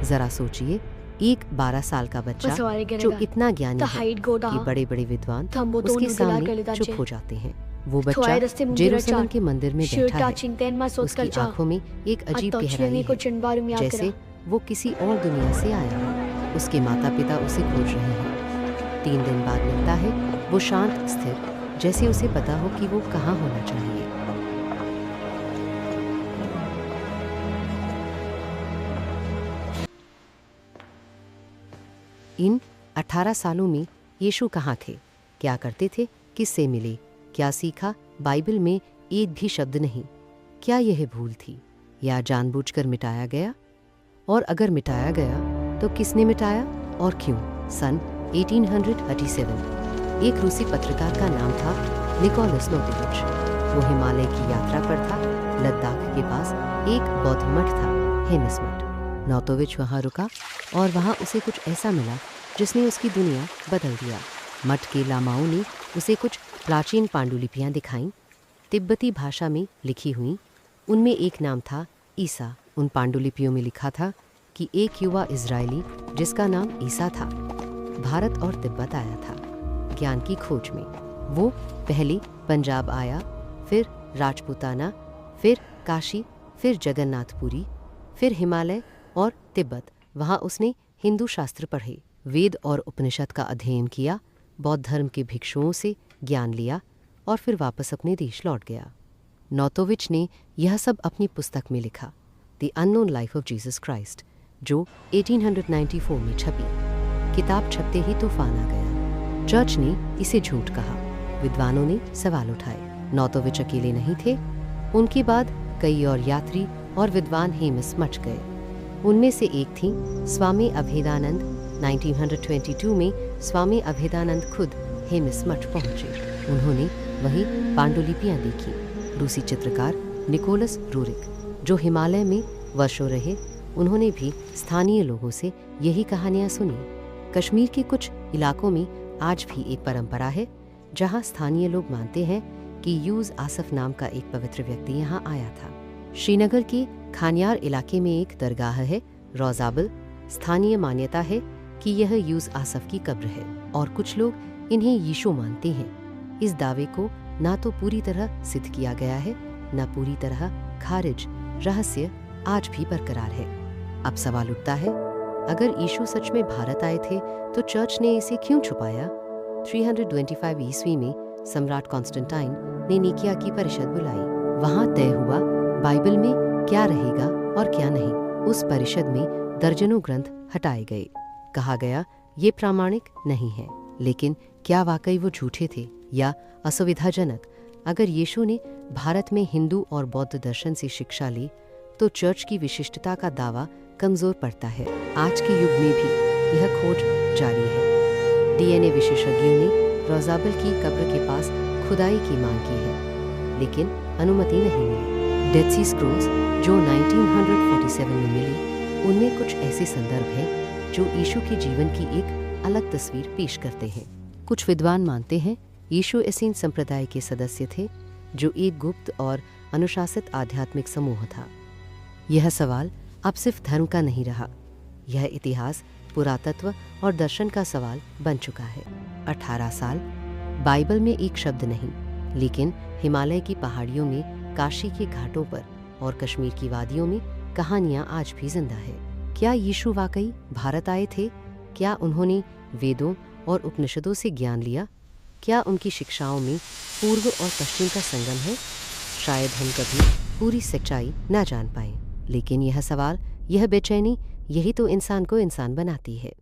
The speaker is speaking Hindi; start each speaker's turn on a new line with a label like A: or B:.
A: जरा सोचिए, एक 12 साल का बच्चा जो इतना ज्ञानी है कि बड़े बड़े विद्वान उसके सामने चुप हो जाते हैं। वो बच्चा जेरूसलम के मंदिर में बैठा है, उसकी आंखों में एक अजीब गहराई है, जैसे वो किसी और दुनिया से आया हो। उसके माता पिता उसे खोज रहे हैं। 3 दिन बाद मिलता है वो शांत स्थिर, जैसे उसे पता हो कि वो कहाँ होना चाहिए। इन 18 सालों में यीशु कहाँ थे, क्या करते थे, किससे मिले, क्या सीखा? बाइबल में एक भी शब्द नहीं। क्या यह भूल थी या जानबूझकर मिटाया गया? और अगर मिटाया गया तो किसने मिटाया और क्यों? सन 1837 एक रूसी पत्रकार का नाम था निकोलस नोतोविच। वो हिमालय की यात्रा पर था। लद्दाख के पास एक बौद्ध मठ था, हेमिस मठ। नोतोविच वहाँ रुका और वहाँ उसे कुछ ऐसा मिला जिसने उसकी दुनिया बदल दिया। मठ के लामाओं ने उसे कुछ प्राचीन पांडुलिपियाँ दिखाईं, तिब्बती भाषा में लिखी हुई। उनमें एक नाम था ईसा। उन पांडुलिपियों में लिखा था कि एक युवा इजरायली जिसका नाम ईसा था, भारत और तिब्बत आया था ज्ञान की खोज में। वो पहले पंजाब आया, फिर राजपूताना, फिर काशी, फिर जगन्नाथपुरी, फिर हिमालय और तिब्बत। वहाँ उसने हिंदू शास्त्र पढ़े, वेद और उपनिषद का अध्ययन किया, बौद्ध धर्म के भिक्षुओं से ज्ञान लिया और फिर वापस अपने देश लौट गया। नोतोविच ने यह सब अपनी पुस्तक में लिखा, the unknown life of Jesus Christ, जो 1894 में छपी। किताब छपते ही तूफान आ गया। चर्च ने इसे झूठ कहा, विद्वानों ने सवाल उठाए। नोतोविच अकेले नहीं थे, उनके बाद कई और यात्री और विद्वान हेमिस मठ गए। उनमें से एक थी स्वामी अभेदानंद। 1922 में स्वामी अभेदानंद खुद हेमिस मठ पहुंचे। उन्होंने वहीं पांडुलिपियां देखी। रूसी चित्रकार निकोलस रूरिक, जो हिमालय में वर्षों रहे, उन्होंने भी स्थानीय लोगों से यही कहानियां सुनी। कश्मीर के कुछ इलाकों में आज भी एक परंपरा है जहां स्थानीय लोग मानते हैं कि यूज आसफ नाम का एक पवित्र व्यक्ति यहां आया था। श्रीनगर के खानियार इलाके में एक दरगाह है, रोजाबल। स्थानीय मान्यता है कि यह यूज आसफ की कब्र है और कुछ लोग इन्हें यीशु मानते हैं। इस दावे को ना तो पूरी तरह सिद्ध किया गया है, न पूरी तरह खारिज। रहस्य आज भी बरकरार है। अब सवाल उठता है, अगर यीशु सच में भारत आए थे तो चर्च ने इसे क्यों छुपाया? 325 ईस्वी में सम्राट कॉन्स्टेंटाइन ने निकिया की परिषद बुलाई। वहां तय हुआ बाइबल में क्या रहेगा और क्या नहीं। उस परिषद में दर्जनों ग्रंथ हटाए गए। कहा गया ये प्रामाणिक नहीं है। लेकिन क्या वाकई वो झूठे थे या असुविधाजनक? अगर यीशु ने भारत में हिंदू और बौद्ध दर्शन से शिक्षा ली तो चर्च की विशिष्टता का दावा कमजोर पड़ता है। आज के युग में भी यह खोज जारी है। डीएनए विशेषज्ञों ने रोजाबल की कब्र के पास खुदाई की मांग की है, लेकिन अनुमति नहीं मिली। डेड सी स्क्रोल्स जो 1947 में मिली, उनमें कुछ ऐसे संदर्भ हैं जो यीशु के जीवन की एक अलग तस्वीर पेश करते हैं। कुछ विद्वान मानते हैं यीशु एसेन संप्रदाय के सदस्य थे, जो एक गुप्त और अनुशासित आध्यात्मिक समूह था। यह सवाल अब सिर्फ धर्म का नहीं रहा, यह इतिहास, पुरातत्व और दर्शन का सवाल बन चुका है। 18 साल, बाइबल में एक शब्द नहीं, लेकिन हिमालय की पहाड़ियों में, काशी के घाटों पर और कश्मीर की वादियों में कहानियां आज भी जिंदा है। क्या यीशु वाकई भारत आए थे? क्या उन्होंने वेदों और उपनिषदों से ज्ञान लिया? क्या उनकी शिक्षाओं में पूर्व और पश्चिम का संगम है? शायद हम कभी पूरी सच्चाई न जान पाएं, लेकिन यह सवाल, यह बेचैनी, यही तो इंसान को इंसान बनाती है।